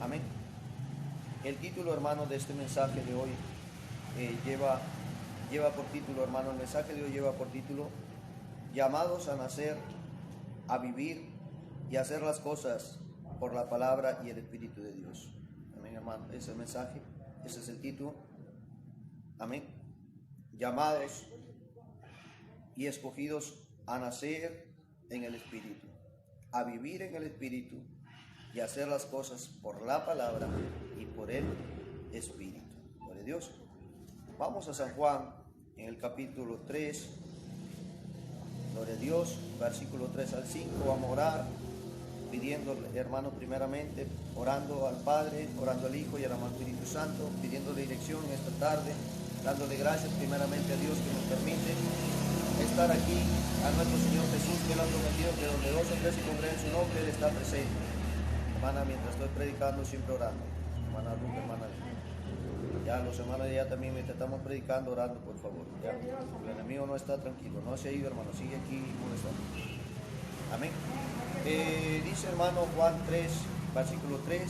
Amén. El título, hermano, de este mensaje de hoy lleva por título, hermano, el mensaje de hoy lleva por título: llamados a nacer, a vivir y a hacer las cosas por la palabra y el Espíritu de Dios. Amén, hermano. Ese es el mensaje, ese es el título. Amén. Llamados y escogidos a nacer en el Espíritu, a vivir en el Espíritu y a hacer las cosas por la palabra y por el Espíritu. Gloria a Dios. Vamos a San Juan en el capítulo 3. Gloria a Dios, versículo 3 al 5. Vamos a orar pidiendo, hermano, primeramente, orando al Padre, orando al Hijo y al amado Espíritu Santo, pidiéndole dirección en esta tarde, dándole gracias primeramente a Dios que nos permite estar aquí, a nuestro Señor Jesús, que Él ha prometido que donde dos o tres se congregan en su nombre, Él está presente. Hermana, mientras estoy predicando, siempre orando. Hermana Ruth, hermana, ya los hermanos ya también, mientras estamos predicando, orando, por favor. Ya, el enemigo no está tranquilo, no se ha ido, hermano, sigue aquí molestando. Amén. Dice, hermano, Juan 3, versículo 3,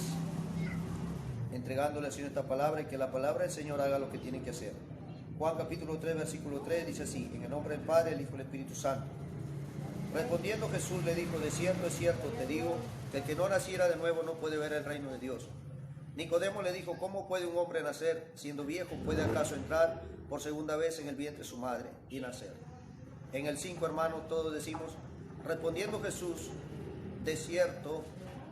entregándole al Señor esta palabra, y que la palabra del Señor haga lo que tiene que hacer. Juan capítulo 3, versículo 3 dice así: en el nombre del Padre, el Hijo y el Espíritu Santo. Respondiendo Jesús le dijo: de cierto, es cierto, te digo, que el que no naciera de nuevo no puede ver el reino de Dios. Nicodemo le dijo: ¿cómo puede un hombre nacer siendo viejo? ¿Puede acaso entrar por segunda vez en el vientre de su madre y nacer? En el 5, hermano, todos decimos: respondiendo Jesús, de cierto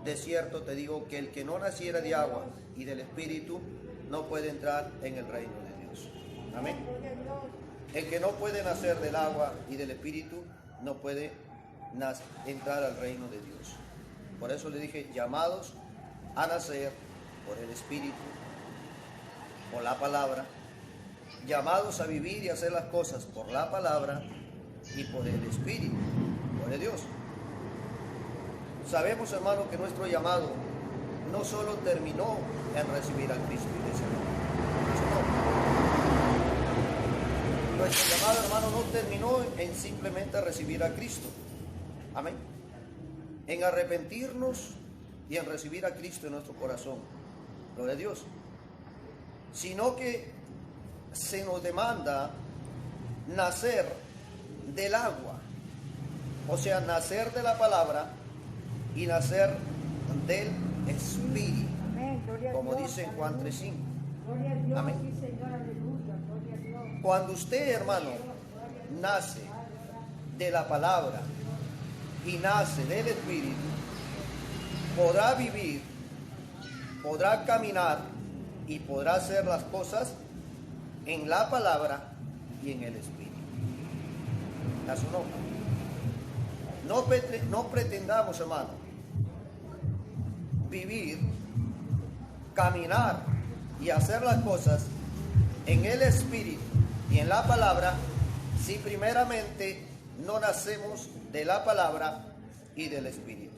te digo, que el que no naciera de agua y del Espíritu no puede entrar en el reino de Dios. Amén. El que no puede nacer del agua y del Espíritu no puede entrar al reino de Dios. Por eso le dije: llamados a nacer por el Espíritu, por la palabra, llamados a vivir y hacer las cosas por la palabra y por el Espíritu. Gloria a Dios. Sabemos, hermano, que nuestro llamado no solo terminó en recibir a Cristo, iglesia. Nuestro llamado, hermano, no terminó en simplemente recibir a Cristo. Amén. En arrepentirnos y en recibir a Cristo en nuestro corazón. Gloria a Dios. Sino que se nos demanda nacer del agua. O sea, nacer de la palabra y nacer del Espíritu. Como dice en Juan 3:5. Amén. Cuando usted, hermano, nace de la palabra y nace del Espíritu, podrá vivir, podrá caminar y podrá hacer las cosas en la palabra y en el Espíritu. A su nombre. No pretendamos, hermano, vivir, caminar y hacer las cosas en el Espíritu y en la palabra si primeramente no nacemos de la palabra y del Espíritu.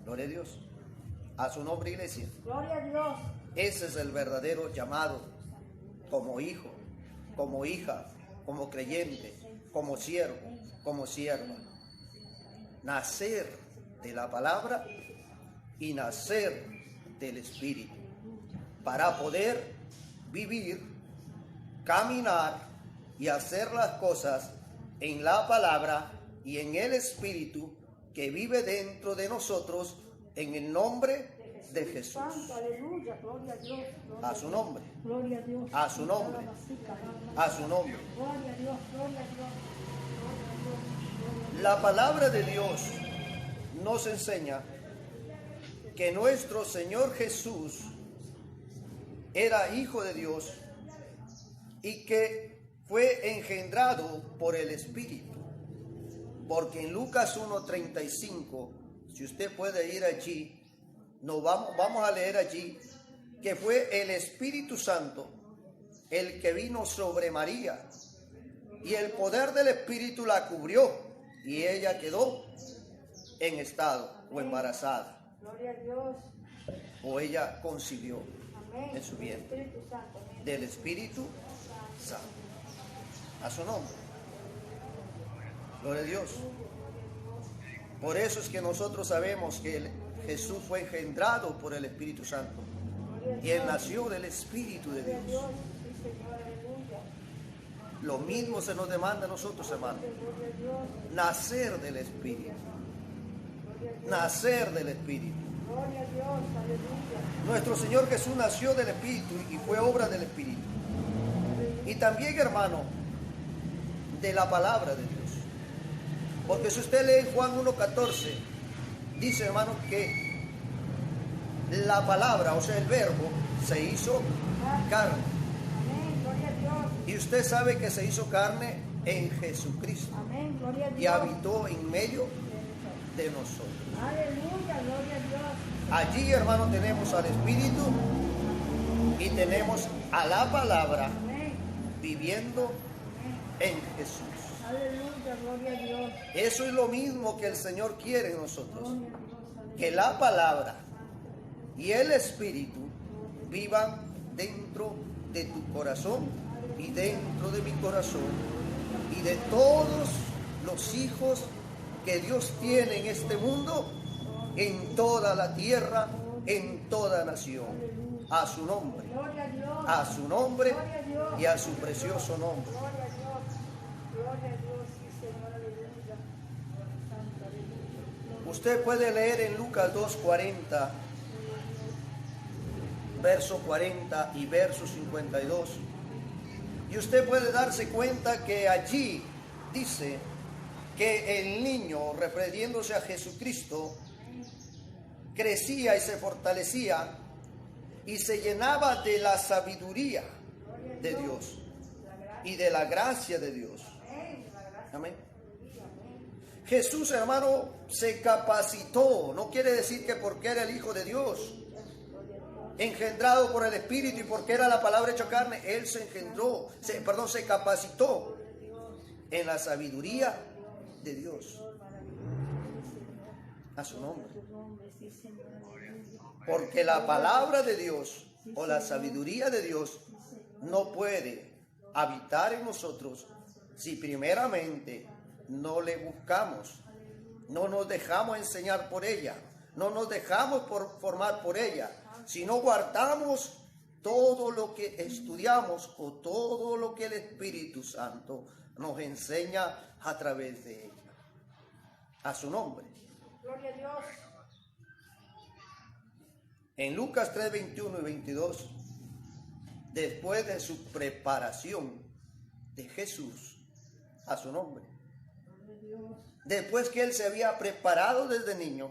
Gloria a Dios. A su nombre, iglesia. Gloria a Dios. Ese es el verdadero llamado, como hijo, como hija, como creyente, como siervo, como sierva. Nacer de la palabra y nacer del Espíritu para poder vivir, caminar y hacer las cosas en la palabra y en el Espíritu que vive dentro de nosotros, en el nombre de Jesús. Aleluya, gloria a Dios. A su nombre. Gloria a Dios. A su nombre. A su nombre. Gloria a Dios, gloria a Dios. La palabra de Dios nos enseña que nuestro Señor Jesús era hijo de Dios y que fue engendrado por el Espíritu. Porque en Lucas 1:35, si usted puede ir allí, vamos a leer allí que fue el Espíritu Santo el que vino sobre María y el poder del Espíritu la cubrió y ella quedó en estado o embarazada. Gloria a Dios. O ella concibió Amén. en su vientre Espíritu Santo. Amén. del Espíritu Santo. A su nombre. Gloria a Dios. Por eso es que nosotros sabemos que Jesús fue engendrado por el Espíritu Santo. Y Él nació del Espíritu de Gloria a Dios. Dios. Sí, Señor, aleluya. Lo mismo se nos demanda a nosotros, hermanos. Gloria a Dios. Nacer del Espíritu. Gloria a Dios. Nacer del Espíritu. Gloria a Dios. Aleluya. Nuestro Señor Jesús nació del Espíritu y fue obra del Espíritu. Y también, hermano, de la palabra de Dios. Porque si usted lee Juan 1:14, dice, hermano, que la palabra, o sea, el verbo, se hizo carne. Amén. Gloria a Dios. Y usted sabe que se hizo carne en Jesucristo Amén. Gloria a Dios. y habitó en medio de nosotros. Aleluya. Gloria a Dios. Allí, hermano, tenemos al Espíritu y tenemos a la palabra Amén. viviendo en Jesús. Aleluya. Gloria a Dios. Eso es lo mismo que el Señor quiere en nosotros. Gloria a Dios. Aleluya. Que la palabra y el Espíritu vivan dentro de tu corazón y dentro de mi corazón y de todos los hijos que Dios tiene en este mundo, en toda la tierra, en toda nación. A su nombre, Gloria a Dios. a su nombre Gloria a Dios. y a su precioso nombre. Gloria a Dios. Gloria a Dios. Sí, Señor. Aleluya. Santa, aleluya. Usted puede leer en Lucas 2:40, verso 40 y verso 52. Y usted puede darse cuenta que allí dice que el niño, refiriéndose a Jesucristo, crecía y se fortalecía y se llenaba de la sabiduría de Dios y de la gracia de Dios. Amén. Jesús, hermano, se capacitó. No quiere decir que porque era el Hijo de Dios, engendrado por el Espíritu y porque era la palabra hecha carne, Él se engendró, se capacitó en la sabiduría de Dios. A su nombre. Porque la palabra de Dios o la sabiduría de Dios no puede habitar en nosotros si primeramente no le buscamos, no nos dejamos enseñar por ella, no nos dejamos formar por ella, si no guardamos todo lo que estudiamos o todo lo que el Espíritu Santo nos enseña a través de ella. A su nombre. Gloria a Dios. En Lucas 3, 21 y 22, después de su preparación de Jesús, a su nombre, después que Él se había preparado desde niño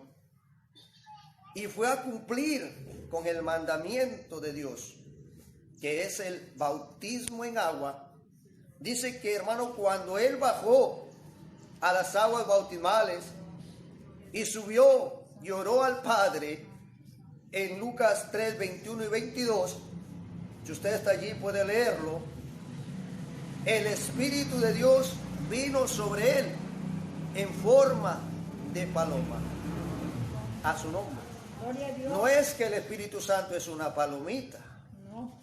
y fue a cumplir con el mandamiento de Dios, que es el bautismo en agua, dice que, hermano, cuando Él bajó a las aguas bautismales y subió y oró al Padre, en Lucas 3, 21 y 22, si usted está allí puede leerlo, el Espíritu de Dios vino sobre Él en forma de paloma. A su nombre. Gloria a Dios. No es que el Espíritu Santo es una palomita. No.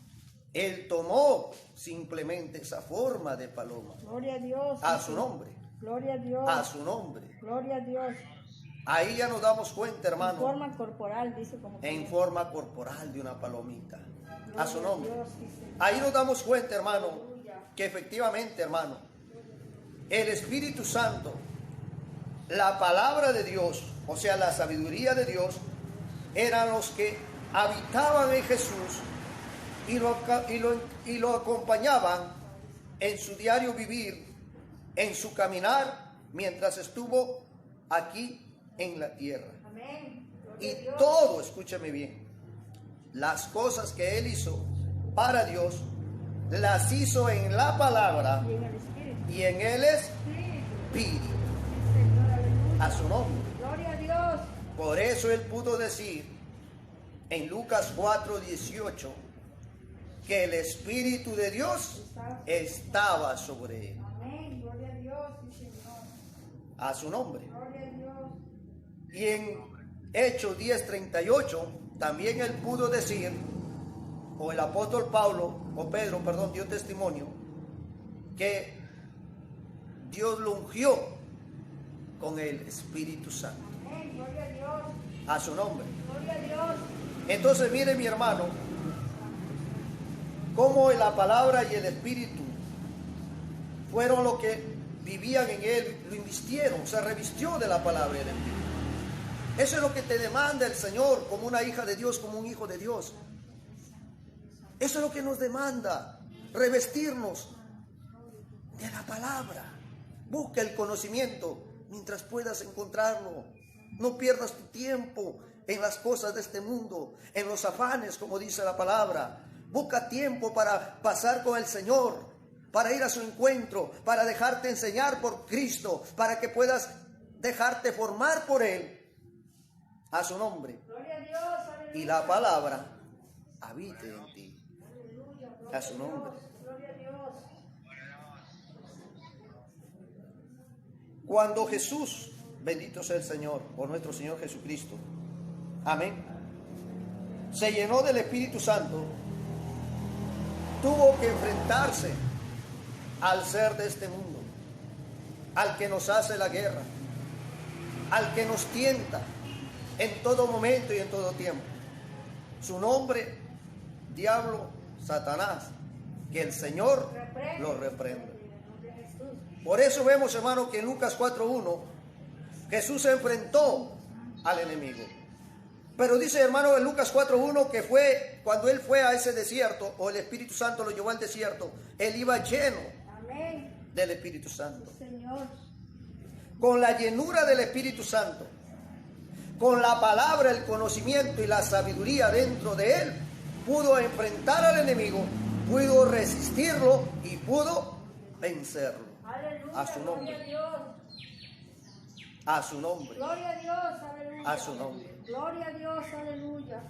Él tomó simplemente esa forma de paloma. Gloria a Dios. A su nombre. Gloria a Dios. A su nombre. Gloria a Dios. Ahí ya nos damos cuenta, En hermano, forma corporal, dice como en forma corporal de una palomita. A su nombre. Dios, sí, Señor. Ahí nos damos cuenta, hermano, que efectivamente, hermano, el Espíritu Santo, la palabra de Dios, o sea, la sabiduría de Dios, eran los que habitaban en Jesús y lo acompañaban en su diario vivir, en su caminar, mientras estuvo aquí en la tierra. Amén. Gloria a Y Dios. todo, escúcheme bien, las cosas que Él hizo para Dios, las hizo en la palabra Y en el Espíritu. y en el Espíritu. Sí, Señor, aleluya. A su nombre. Gloria a Dios. Por eso Él pudo decir en Lucas 4:18 que el Espíritu de Dios estaba sobre Él. Amén. Gloria a Dios, sí, Señor. A su nombre. Gloria a Dios. Y en Hechos 10:38 también Él pudo decir, o el apóstol Pedro, dio testimonio, que Dios lo ungió con el Espíritu Santo. Amén. Gloria a Dios. A su nombre. Gloria a Dios. Entonces mire mi hermano, cómo la palabra y el Espíritu fueron los que vivían en él, lo invistieron, se revistió de la palabra y el Espíritu. Eso es lo que te demanda el Señor como una hija de Dios, como un hijo de Dios. Eso es lo que nos demanda, revestirnos de la palabra. Busca el conocimiento mientras puedas encontrarlo. No pierdas tu tiempo en las cosas de este mundo, en los afanes, como dice la palabra. Busca tiempo para pasar con el Señor, para ir a su encuentro, para dejarte enseñar por Cristo, para que puedas dejarte formar por Él. A su nombre. Gloria a Dios. Aleluya. Y la palabra habite en ti. Aleluya. Gloria A su nombre. Gloria a Dios. Cuando Jesús, bendito sea el Señor, por nuestro Señor Jesucristo, amén, se llenó del Espíritu Santo, tuvo que enfrentarse al ser de este mundo, al que nos hace la guerra, al que nos tienta en todo momento y en todo tiempo. Su nombre, diablo, Satanás, que el Señor lo reprenda. Por eso vemos, hermano, que en Lucas 4:1 Jesús se enfrentó al enemigo. Pero dice, hermano, en Lucas 4:1 que fue cuando él fue a ese desierto, o el Espíritu Santo lo llevó al desierto, él iba lleno Amén. del Espíritu Santo. Señor. Con la llenura del Espíritu Santo, con la palabra, el conocimiento y la sabiduría dentro de él, pudo enfrentar al enemigo, pudo resistirlo y pudo vencerlo. Aleluya. A su nombre. Gloria a Dios. A su nombre. Gloria a Dios. Aleluya. A su nombre. Gloria a Dios. Aleluya.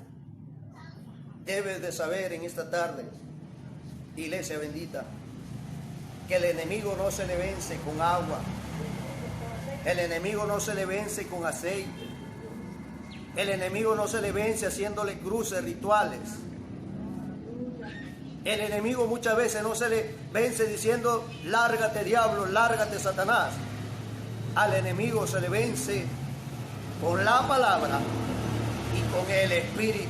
Debes de saber en esta tarde, iglesia bendita, que el enemigo no se le vence con agua. El enemigo no se le vence con aceite. El enemigo no se le vence haciéndole cruces rituales. El enemigo muchas veces no se le vence diciendo, lárgate diablo, lárgate Satanás. Al enemigo se le vence con la palabra y con el Espíritu.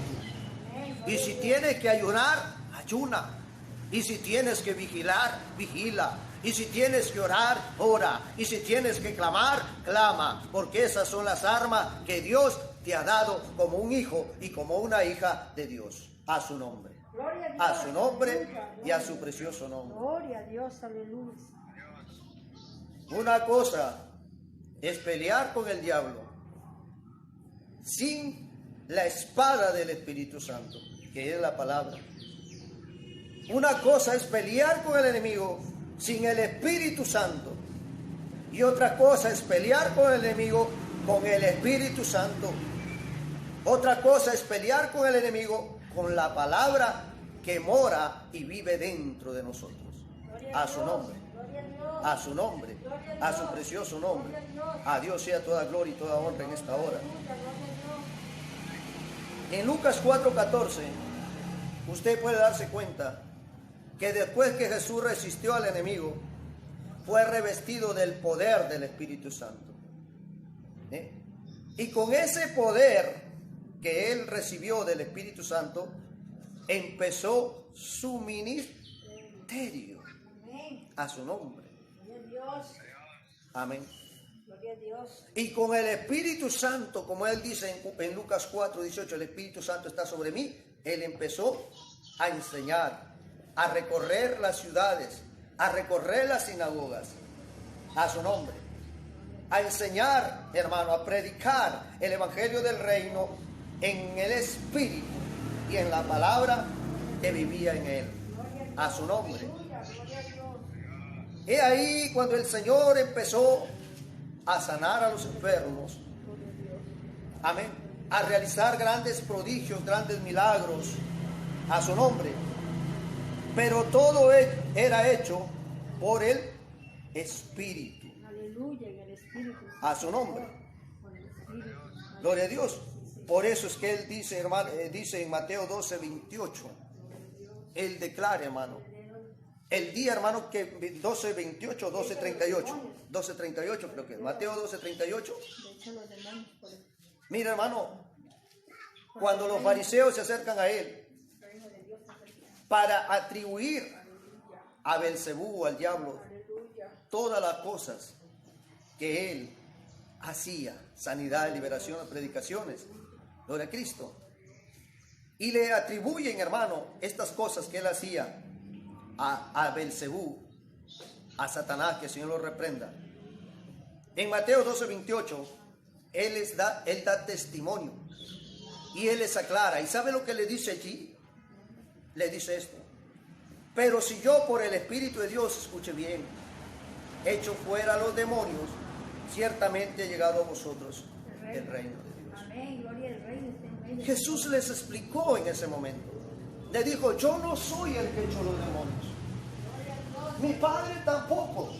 Y si tienes que ayunar, ayuna. Y si tienes que vigilar, vigila. Y si tienes que orar, ora. Y si tienes que clamar, clama. Porque esas son las armas que Dios te ha dado como un hijo y como una hija de Dios. A su nombre. Gloria a Dios. A su nombre Aleluya. y a su precioso nombre. Gloria a Dios. Aleluya. Una cosa es pelear con el diablo sin la espada del Espíritu Santo, que es la palabra. Una cosa es pelear con el enemigo sin el Espíritu Santo. Y otra cosa es pelear con el enemigo con el Espíritu Santo. Otra cosa es pelear con el enemigo con la palabra que mora y vive dentro de nosotros. A su nombre. A su nombre. A su precioso nombre. A Dios sea toda gloria y toda honra en esta hora. En Lucas 4:14, usted puede darse cuenta que después que Jesús resistió al enemigo, fue revestido del poder del Espíritu Santo. Y con ese poder que él recibió del Espíritu Santo, empezó su ministerio. A su nombre. Amén. Gloria a Dios. Y con el Espíritu Santo, como él dice en Lucas 4:18, el Espíritu Santo está sobre mí, él empezó a enseñar, a recorrer las ciudades, a recorrer las sinagogas, a su nombre, a enseñar, hermano, a predicar el Evangelio del Reino en el Espíritu y en la palabra que vivía en él, a su nombre. He ahí cuando el Señor empezó a sanar a los enfermos, amén, a realizar grandes prodigios, grandes milagros, a su nombre. Pero todo era hecho por el Espíritu. Aleluya, en el Espíritu. A su nombre. Con el Espíritu. Gloria a Dios. Por eso es que él dice, hermano, dice en Mateo 12:28, él declara, hermano, el día, hermano, que 12:28, 12:38 creo que es, Mateo 12:38. Mira, hermano, Cuando los fariseos se acercan a él para atribuir a Belcebú, al diablo, todas las cosas que él hacía, sanidad, liberación, predicaciones, gloria a Cristo, y le atribuyen, hermano, estas cosas que él hacía a Belcebú, a Satanás, que el Señor lo reprenda. En Mateo 12:28, él da testimonio y él les aclara. ¿Y sabe lo que le dice allí? Le dice esto: pero si yo por el Espíritu de Dios, escuche bien, echo fuera a los demonios, ciertamente ha llegado a vosotros el reino de Dios. Amén, gloria al Rey. Jesús les explicó en ese momento. Le dijo: yo no soy el que echó los demonios. Mi Padre tampoco.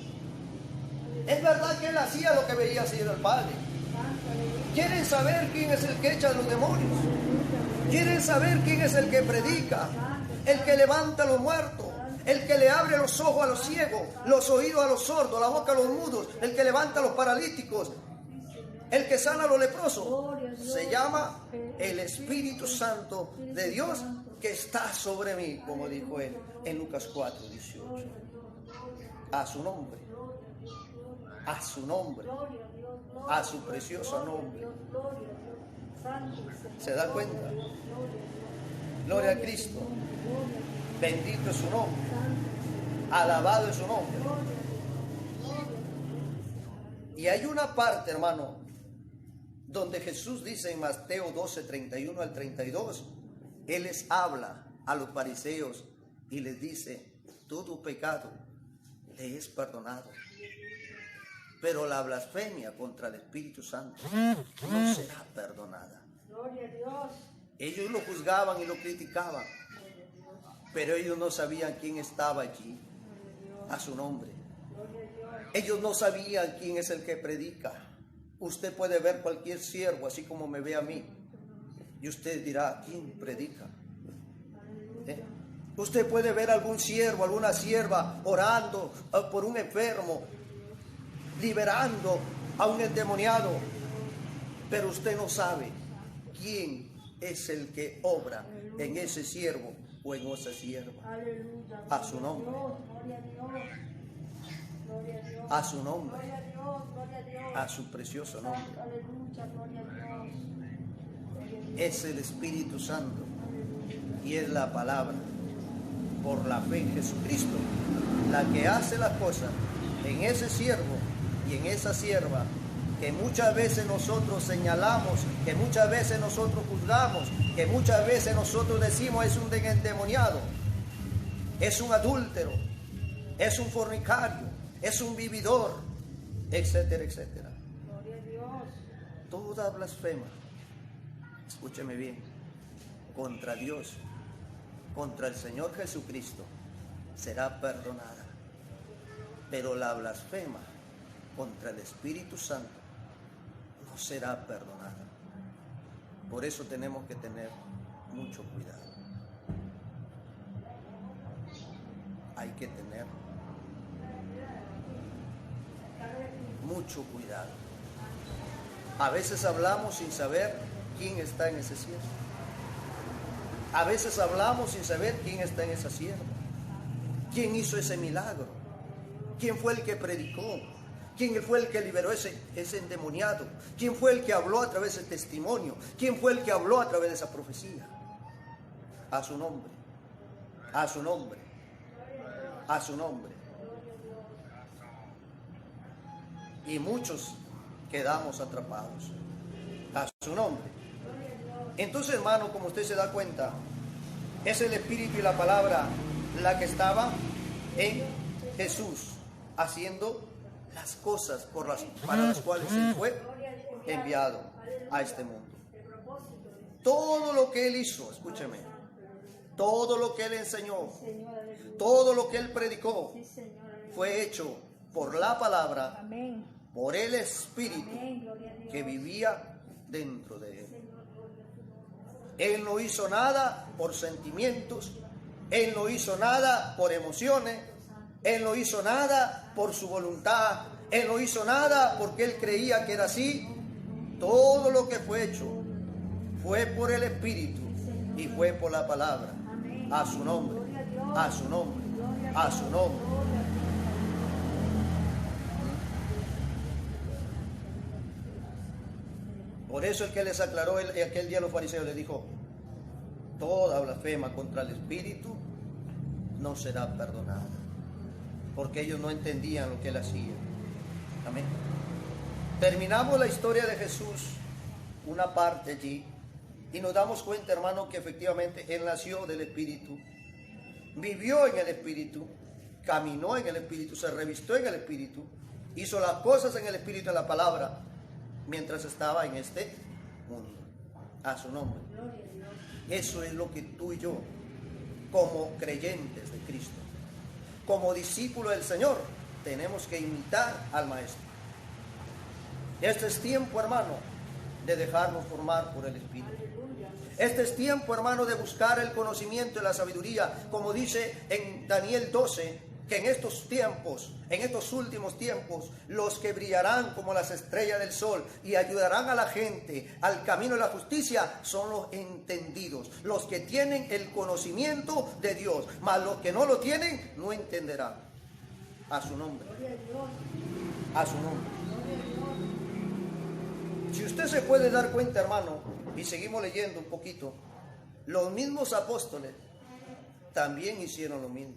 Es verdad que él hacía lo que veía hacer el Padre. ¿Quieren saber quién es el que echa los demonios? ¿Quieren saber quién es el que predica? El que levanta a los muertos, el que le abre los ojos a los ciegos, los oídos a los sordos, la boca a los mudos, el que levanta a los paralíticos, el que sana a los leprosos. Se llama el Espíritu Santo de Dios, que está sobre mí, como dijo él en Lucas 4:18. A su nombre, a su nombre, a su precioso nombre. ¿Se da cuenta? Gloria a Cristo. Bendito es su nombre. Alabado es su nombre. Y hay una parte, hermano, donde Jesús dice en Mateo 12:31 al 32, Él les habla a los fariseos y les dice: todo pecado le es perdonado, pero la blasfemia contra el Espíritu Santo no será perdonada. Gloria a Dios. Ellos lo juzgaban y lo criticaban, pero ellos no sabían quién estaba allí. A su nombre. Ellos no sabían quién es el que predica. Usted puede ver cualquier siervo, así como me ve a mí, y usted dirá: ¿quién predica? Usted puede ver algún siervo, alguna sierva orando por un enfermo, liberando a un endemoniado, pero usted no sabe quién es el que obra en ese siervo o en esa sierva. A su nombre. A su nombre. A su precioso nombre. Es el Espíritu Santo y es la palabra, por la fe en Jesucristo, la que hace las cosas en ese siervo y en esa sierva, que muchas veces nosotros señalamos, que muchas veces nosotros juzgamos, que muchas veces nosotros decimos: es un endemoniado, es un adúltero, es un fornicario, es un vividor, etcétera, etcétera. Toda blasfema, escúcheme bien, contra Dios, contra el Señor Jesucristo, será perdonada, pero la blasfema contra el Espíritu Santo no será perdonada. Por eso tenemos que tener mucho cuidado. Hay que tener mucho cuidado. A veces hablamos sin saber quién está en ese siervo. A veces hablamos sin saber quién está en esa sierva. ¿Quién hizo ese milagro? ¿Quién fue el que predicó? ¿Quién fue el que liberó ese endemoniado? ¿Quién fue el que habló a través del testimonio? ¿Quién fue el que habló a través de esa profecía? A su nombre, a su nombre, a su nombre. Y muchos quedamos atrapados. A su nombre. Entonces, hermano, como usted se da cuenta, es el Espíritu y la palabra la que estaba en Jesús, haciendo las cosas para las cuales Él fue enviado a este mundo. Todo lo que Él hizo, escúcheme, todo lo que Él enseñó, todo lo que Él predicó, fue hecho por la palabra, por el Espíritu que vivía dentro de Él. Él no hizo nada por sentimientos, Él no hizo nada por emociones, Él no hizo nada por su voluntad, Él no hizo nada porque Él creía que era así. Todo lo que fue hecho fue por el Espíritu y fue por la palabra. A su nombre, a su nombre, a su nombre. Por eso el que les aclaró aquel día a los fariseos les dijo: toda blasfema contra el Espíritu no será perdonada, porque ellos no entendían lo que él hacía. Amén. Terminamos la historia de Jesús, una parte allí, y nos damos cuenta, hermano, que efectivamente él nació del Espíritu, vivió en el Espíritu, caminó en el Espíritu, se revistió en el Espíritu, hizo las cosas en el Espíritu, en la palabra, mientras estaba en este mundo. A su nombre. Eso es lo que tú y yo, como creyentes de Cristo, como discípulos del Señor, tenemos que imitar al Maestro. Este es tiempo, hermano, de dejarnos formar por el Espíritu. Este es tiempo, hermano, de buscar el conocimiento y la sabiduría, como dice en Daniel 12, que en estos tiempos, en estos últimos tiempos, los que brillarán como las estrellas del sol y ayudarán a la gente al camino de la justicia son los entendidos, los que tienen el conocimiento de Dios, mas los que no lo tienen no entenderán. A su nombre. A su nombre. Si usted se puede dar cuenta, hermano, y seguimos leyendo un poquito, los mismos apóstoles también hicieron lo mismo.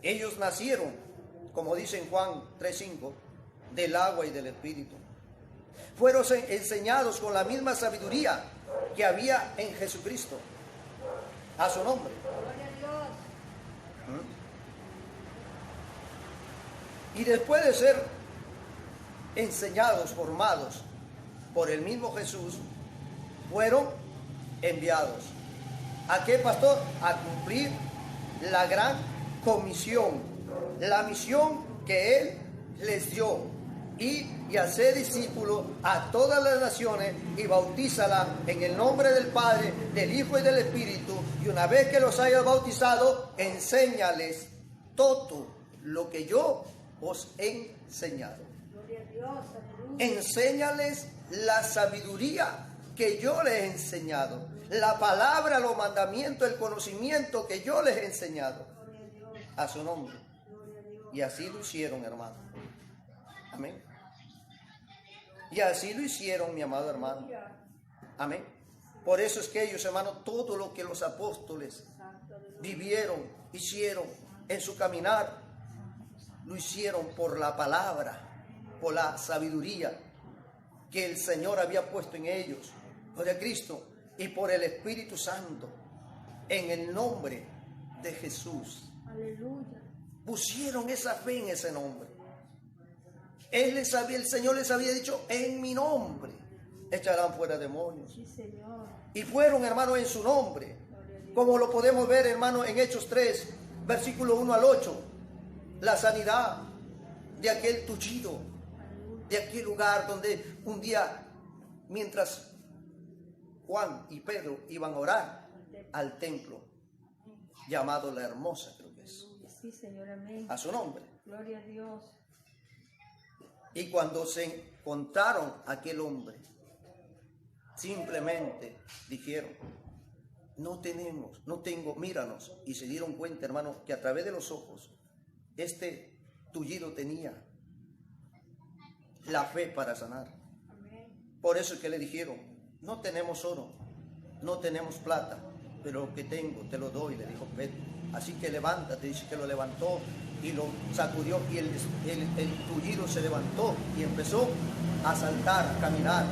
Ellos nacieron, como dice en Juan 3:5, del agua y del Espíritu. Fueron enseñados con la misma sabiduría que había en Jesucristo. A su nombre. Y después de ser enseñados, formados por el mismo Jesús, fueron enviados. ¿A qué, pastor? A cumplir la gran comisión, la misión que Él les dio, y hacer discípulos a todas las naciones y bautízala en el nombre del Padre, del Hijo y del Espíritu, y una vez que los hayas bautizado, enséñales todo lo que yo os he enseñado. Enséñales la sabiduría que yo les he enseñado, la palabra, los mandamientos, el conocimiento que yo les he enseñado. A su nombre. Y así lo hicieron, hermano. Amén. Y así lo hicieron, mi amado hermano. Amén. Por eso es que ellos, hermano, todo lo que los apóstoles vivieron, hicieron en su caminar, lo hicieron por la palabra, por la sabiduría que el Señor había puesto en ellos, por el Cristo y por el Espíritu Santo, en el nombre de Jesús. Aleluya. Pusieron esa fe en ese nombre. El Señor les había dicho: en mi nombre echarán fuera demonios. Sí, Señor. Y fueron, hermano, en su nombre, como lo podemos ver, hermano, en Hechos 3, versículo 1 al 8, la sanidad de aquel tullido, de aquel lugar donde un día, mientras Juan y Pedro iban a orar al templo llamado La Hermosa, creo que es. Sí, Señor, amén. A su nombre. Gloria a Dios. Y cuando se encontraron aquel hombre, simplemente dijeron: no tengo, míranos. Y se dieron cuenta, hermano, que a través de los ojos, este tullido tenía la fe para sanar. Amén. Por eso es que le dijeron: no tenemos oro, no tenemos plata, pero lo que tengo te lo doy, le dijo Pedro. Así que levántate. Dice que lo levantó y lo sacudió, y el tullido se levantó y empezó a saltar, a caminar.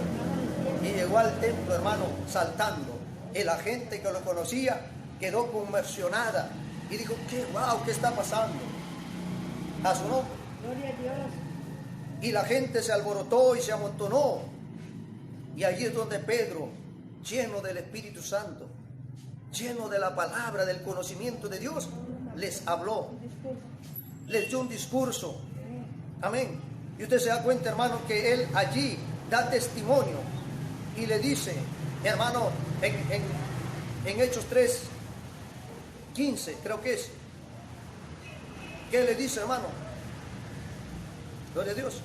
Y llegó al templo, hermano, saltando. Y la gente que lo conocía quedó conmocionada y dijo: ¿qué está pasando? A su nombre. Gloria a Dios. Y la gente se alborotó y se amontonó. Y allí es donde Pedro, lleno del Espíritu Santo, lleno de la palabra, del conocimiento de Dios, les habló, les dio un discurso. Amén. Y usted se da cuenta, hermano, que él allí da testimonio y le dice, hermano, en Hechos 3:15, creo que es, ¿qué le dice, hermano? Gloria a Dios.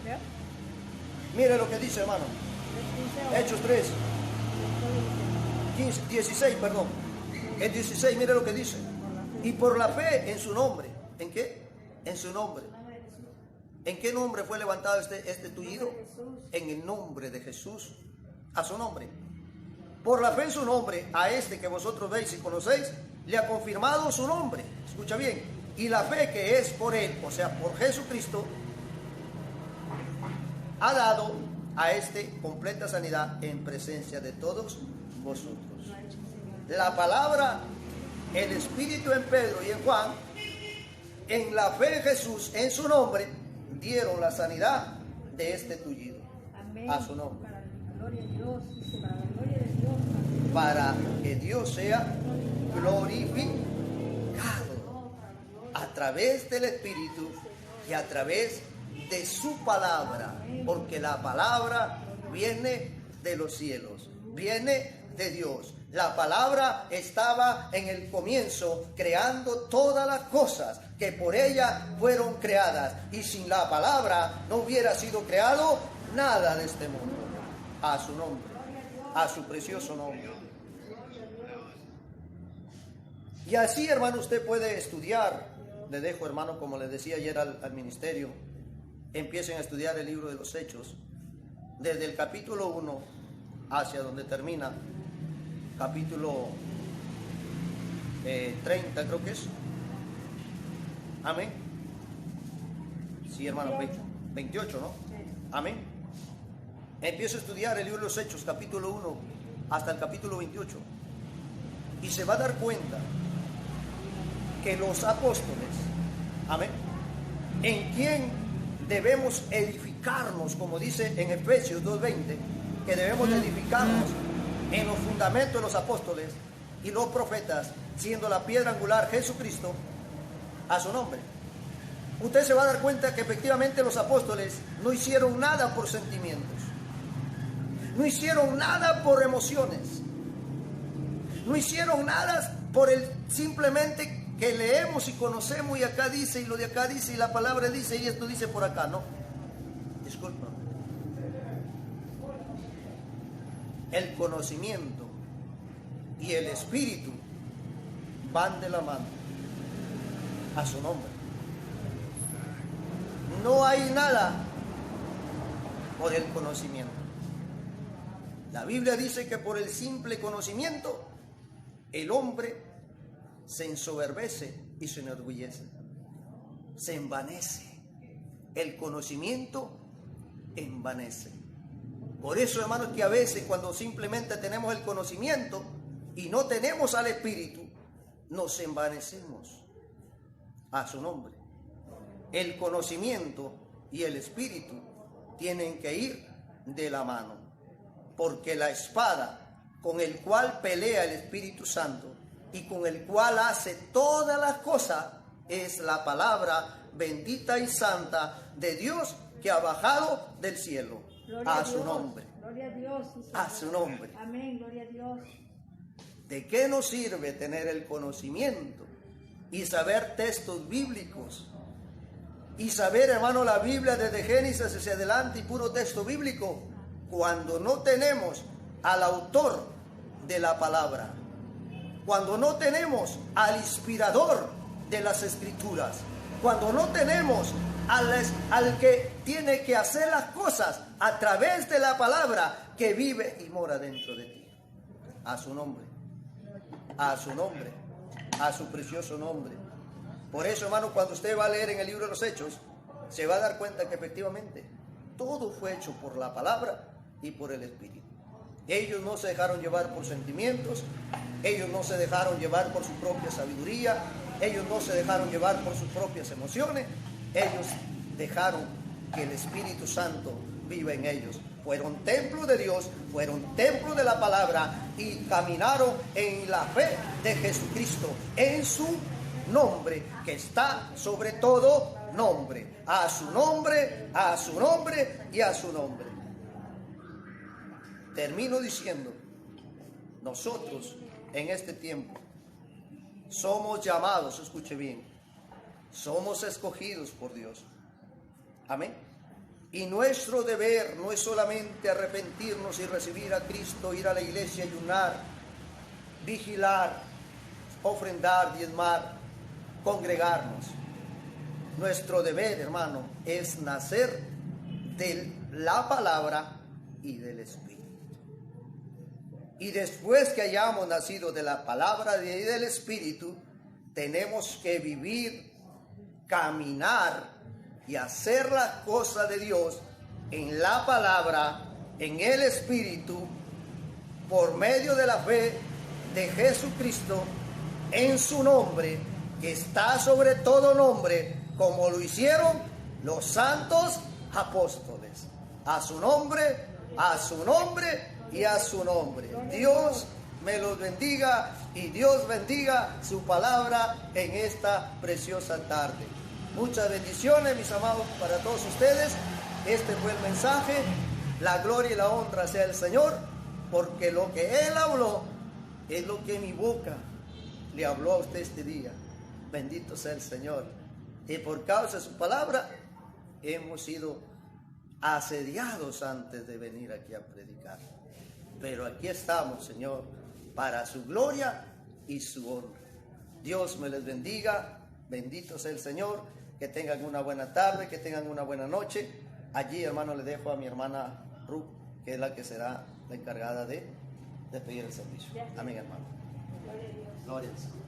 ¿Ya? Mire lo que dice, hermano. Hechos 3, 15, 16, perdón. El 16, mire lo que dice. Y por la fe en su nombre. ¿En qué? En su nombre. ¿En qué nombre fue levantado este tullido? En el nombre de Jesús. A su nombre. Por la fe en su nombre, a este que vosotros veis y conocéis, le ha confirmado su nombre. Escucha bien. Y la fe que es por él, o sea, por Jesucristo, ha dado a este completa sanidad en presencia de todos vosotros. La palabra, el Espíritu en Pedro y en Juan, en la fe en Jesús, en su nombre, dieron la sanidad de este tullido. Amén. A su nombre. Para la gloria de Dios, dice, para la gloria de Dios. Para que Dios sea glorificado a través del Espíritu y a través de su palabra, porque la palabra viene de los cielos, viene de Dios. La palabra estaba en el comienzo creando todas las cosas que por ella fueron creadas, y sin la palabra no hubiera sido creado nada de este mundo. A su nombre, a su precioso nombre. Y así, hermano, usted puede estudiar. Le dejo, hermano, como le decía ayer al ministerio, empiecen a estudiar el libro de los Hechos, desde el capítulo 1 hacia donde termina, capítulo 30 creo que es. Amén. Sí, hermano, 28, ¿no? Amén. Empiezo a estudiar el libro de los Hechos, capítulo 1 hasta el capítulo 28, y se va a dar cuenta que los apóstoles, amén, en quien debemos edificarnos, como dice en Efesios 2:20, que debemos edificarnos en los fundamentos de los apóstoles y los profetas, siendo la piedra angular Jesucristo, a su nombre. Usted se va a dar cuenta que efectivamente los apóstoles no hicieron nada por sentimientos, no hicieron nada por emociones, no hicieron nada por el simplemente que leemos y conocemos, y acá dice, y lo de acá dice, y la palabra dice, y esto dice por acá. No, disculpa. El conocimiento y el espíritu van de la mano. A su nombre. No hay nada por el conocimiento. La Biblia dice que por el simple conocimiento el hombre se ensoberbece y se enorgullece, se envanece. El conocimiento envanece. Por eso, hermanos, que a veces cuando simplemente tenemos el conocimiento y no tenemos al Espíritu, nos envanecemos. A su nombre. El conocimiento y el Espíritu tienen que ir de la mano, porque la espada con el cual pelea el Espíritu Santo y con el cual hace todas las cosas es la palabra bendita y santa de Dios que ha bajado del cielo. Gloria a su Dios, nombre. Gloria a Dios. A su nombre. Amén, gloria a Dios. ¿De qué nos sirve tener el conocimiento y saber textos bíblicos? Y saber, hermano, la Biblia desde Génesis hacia adelante y puro texto bíblico, cuando no tenemos al autor de la palabra, cuando no tenemos al inspirador de las escrituras, cuando no tenemos al que tiene que hacer las cosas a través de la palabra que vive y mora dentro de ti. A su nombre, a su nombre, a su precioso nombre. Por eso, hermano, cuando usted va a leer en el libro de los Hechos, se va a dar cuenta que efectivamente todo fue hecho por la palabra y por el Espíritu. Ellos no se dejaron llevar por sentimientos, ellos no se dejaron llevar por su propia sabiduría, ellos no se dejaron llevar por sus propias emociones, ellos dejaron que el Espíritu Santo viva en ellos. Fueron templo de Dios, fueron templo de la palabra y caminaron en la fe de Jesucristo, en su nombre que está sobre todo nombre. A su nombre, a su nombre y a su nombre. Termino diciendo, nosotros en este tiempo somos llamados, escuche bien, somos escogidos por Dios. Amén. Y nuestro deber no es solamente arrepentirnos y recibir a Cristo, ir a la iglesia, ayunar, vigilar, ofrendar, diezmar, congregarnos. Nuestro deber, hermano, es nacer de la palabra y del Espíritu. Y después que hayamos nacido de la palabra y del Espíritu, tenemos que vivir, caminar y hacer las cosas de Dios en la palabra, en el Espíritu, por medio de la fe de Jesucristo, en su nombre, que está sobre todo nombre, como lo hicieron los santos apóstoles. A su nombre, a su nombre y a su nombre. Dios me los bendiga y Dios bendiga su palabra en esta preciosa tarde. Muchas bendiciones, mis amados, para todos ustedes. Este fue el mensaje. La gloria y la honra sea el Señor, porque lo que Él habló es lo que mi boca le habló a usted este día. Bendito sea el Señor. Y por causa de su palabra hemos sido asediados antes de venir aquí a predicar. Pero aquí estamos, Señor, para su gloria y su honra. Dios me les bendiga. Bendito sea el Señor. Que tengan una buena tarde, que tengan una buena noche. Allí, hermano, le dejo a mi hermana Ruth, que es la que será la encargada de despedir el servicio. Amén, hermano. Gloria a Dios.